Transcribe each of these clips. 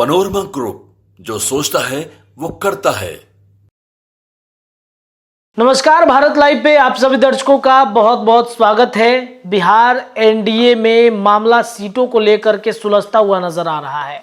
Panorama group, जो सोचता है वो करता है। नमस्कार, भारत लाइव पे आप सभी दर्शकों का बहुत बहुत स्वागत है। बिहार एनडीए में मामला सीटों को लेकर के सुलझता हुआ नजर आ रहा है।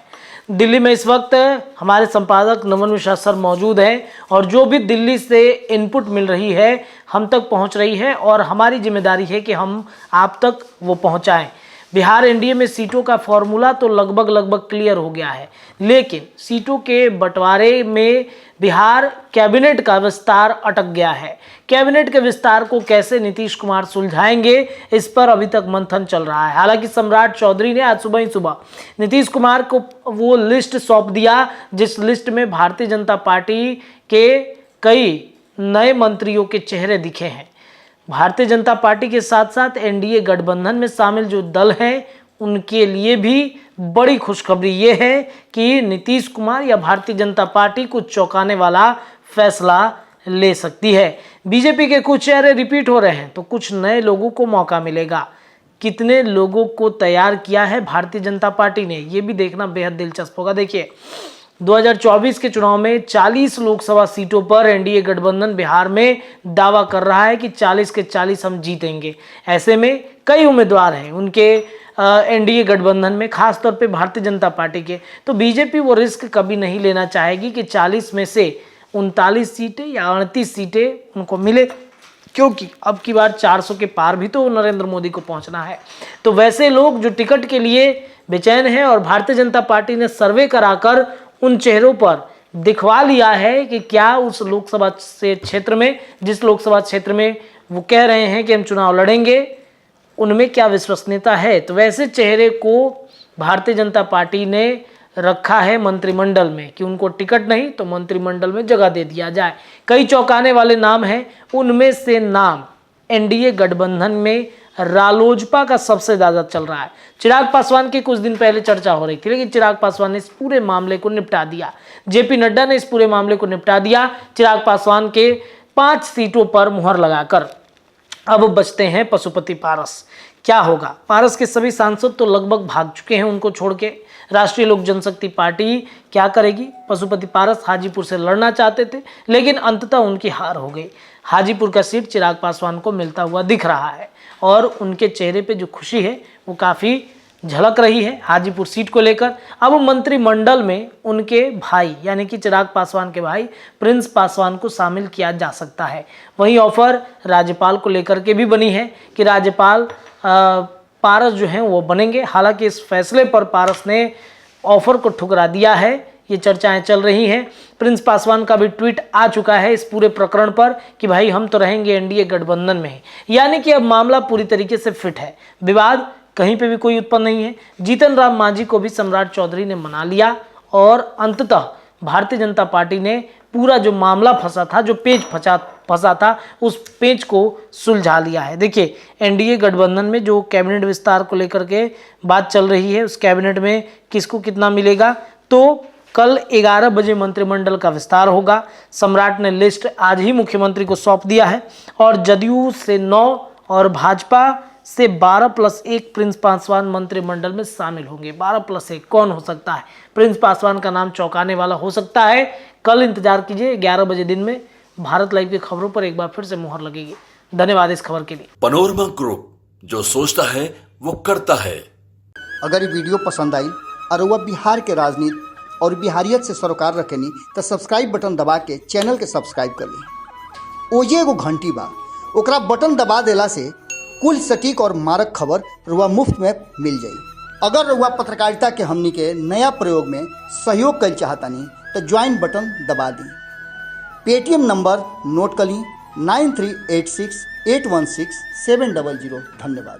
दिल्ली में इस वक्त हमारे संपादक नमन मिश्रा सर मौजूद हैं और जो भी दिल्ली से इनपुट मिल रही है हम तक पहुंच रही है और हमारी जिम्मेदारी है कि हम आप तक वो पहुंचाएं। बिहार एनडीए में सीटों का फॉर्मूला तो लगभग क्लियर हो गया है, लेकिन सीटों के बंटवारे में बिहार कैबिनेट का विस्तार अटक गया है। कैबिनेट के विस्तार को कैसे नीतीश कुमार सुलझाएंगे, इस पर अभी तक मंथन चल रहा है। हालांकि सम्राट चौधरी ने आज सुबह नीतीश कुमार को वो लिस्ट सौंप दिया जिस लिस्ट में भारतीय जनता पार्टी के कई नए मंत्रियों के चेहरे दिखे हैं। भारतीय जनता पार्टी के साथ साथ एनडीए गठबंधन में शामिल जो दल हैं उनके लिए भी बड़ी खुशखबरी ये है कि नीतीश कुमार या भारतीय जनता पार्टी कुछ चौंकाने वाला फैसला ले सकती है। बीजेपी के कुछ चेहरे रिपीट हो रहे हैं तो कुछ नए लोगों को मौका मिलेगा। कितने लोगों को तैयार किया है भारतीय जनता पार्टी ने, ये भी देखना बेहद दिलचस्प होगा। देखिए, 2024 के चुनाव में 40 लोकसभा सीटों पर एनडीए गठबंधन बिहार में दावा कर रहा है कि 40 के 40 हम जीतेंगे। ऐसे में कई उम्मीदवार हैं उनके एनडीए गठबंधन में, खासतौर पे भारतीय जनता पार्टी के। तो बीजेपी वो रिस्क कभी नहीं लेना चाहेगी कि 40 में से 39 सीटें या 38 सीटें उनको मिले, क्योंकि अब की बार 400 के पार भी तो नरेंद्र मोदी को पहुंचना है। तो वैसे लोग जो टिकट के लिए बेचैन हैं और भारतीय जनता पार्टी ने सर्वे कराकर उन चेहरों पर दिखवा लिया है कि क्या उस लोकसभा से क्षेत्र में, जिस लोकसभा क्षेत्र में वो कह रहे हैं कि हम चुनाव लड़ेंगे, उनमें क्या विश्वसनीयता है। तो वैसे चेहरे को भारतीय जनता पार्टी ने रखा है मंत्रिमंडल में कि उनको टिकट नहीं तो मंत्रिमंडल में जगह दे दिया जाए। कई चौंकाने वाले नाम हैं, उनमें से नाम एनडीए गठबंधन में रालोजपा का सबसे ज्यादा चल रहा है। चिराग पासवान की कुछ दिन पहले चर्चा हो रही थी, लेकिन चिराग पासवान ने इस पूरे मामले को निपटा दिया। जेपी नड्डा ने इस पूरे मामले को निपटा दिया चिराग पासवान के 5 सीटों पर मुहर लगाकर। अब बचते हैं पशुपति पारस। क्या होगा? पारस के सभी सांसद तो लगभग भाग चुके हैं उनको छोड़ के। राष्ट्रीय लोक जनशक्ति पार्टी क्या करेगी? पशुपति पारस हाजीपुर से लड़ना चाहते थे, लेकिन अंततः उनकी हार हो गई। हाजीपुर का सीट चिराग पासवान को मिलता हुआ दिख रहा है और उनके चेहरे पे जो खुशी है वो काफ़ी झलक रही है हाजीपुर सीट को लेकर। अब मंत्रिमंडल में उनके भाई यानी कि चिराग पासवान के भाई प्रिंस पासवान को शामिल किया जा सकता है। वहीं ऑफर राज्यपाल को लेकर के भी बनी है कि राज्यपाल पारस जो हैं वो बनेंगे। हालांकि इस फैसले पर पारस ने ऑफर को ठुकरा दिया है, ये चर्चाएं चल रही हैं। प्रिंस पासवान का भी ट्वीट आ चुका है इस पूरे प्रकरण पर कि भाई हम तो रहेंगे एनडीए गठबंधन में ही। यानी कि अब मामला पूरी तरीके से फिट है, विवाद कहीं पे भी कोई उत्पन्न नहीं है। जीतन राम मांझी को भी सम्राट चौधरी ने मना लिया और अंततः भारतीय जनता पार्टी ने पूरा जो मामला फंसा था, जो पेच फंसा था, उस पेच को सुलझा लिया है। देखिए, एनडीए गठबंधन में जो कैबिनेट विस्तार को लेकर के बात चल रही है, उस कैबिनेट में किसको कितना मिलेगा, तो कल 11 बजे मंत्रिमंडल का विस्तार होगा। सम्राट ने लिस्ट आज ही मुख्यमंत्री को सौंप दिया है और जदयू से 9 और भाजपा से 12+1 प्रिंस पासवान मंत्रिमंडल में शामिल होंगे। 12+1 कौन हो सकता है? प्रिंस पासवान का नाम चौंकाने वाला हो सकता है। कल इंतजार कीजिए, 11 बजे दिन में भारत लाइव की खबरों पर एक बार फिर से मुहर लगेगी। धन्यवाद इस खबर के लिए। पनोरमा ग्रुप, जो सोचता है वो करता है। अगर ये वीडियो पसंद आई और वह बिहार के राजनीति और बिहारियत से सरोकार रखेनी तो सब्सक्राइब बटन दबा के चैनल के सब्सक्राइब कर ली। ओजे एगो घंटी बा, ओकरा बटन दबा देला से कुल सटीक और मारक खबर रुआ मुफ्त में मिल जाई। अगर रुआ पत्रकारिता के हमनी के नया प्रयोग में सहयोग कर चाहतानी तो ज्वाइन बटन दबा दी। पेटीएम नंबर नोट कर ली 9386816700। धन्यवाद।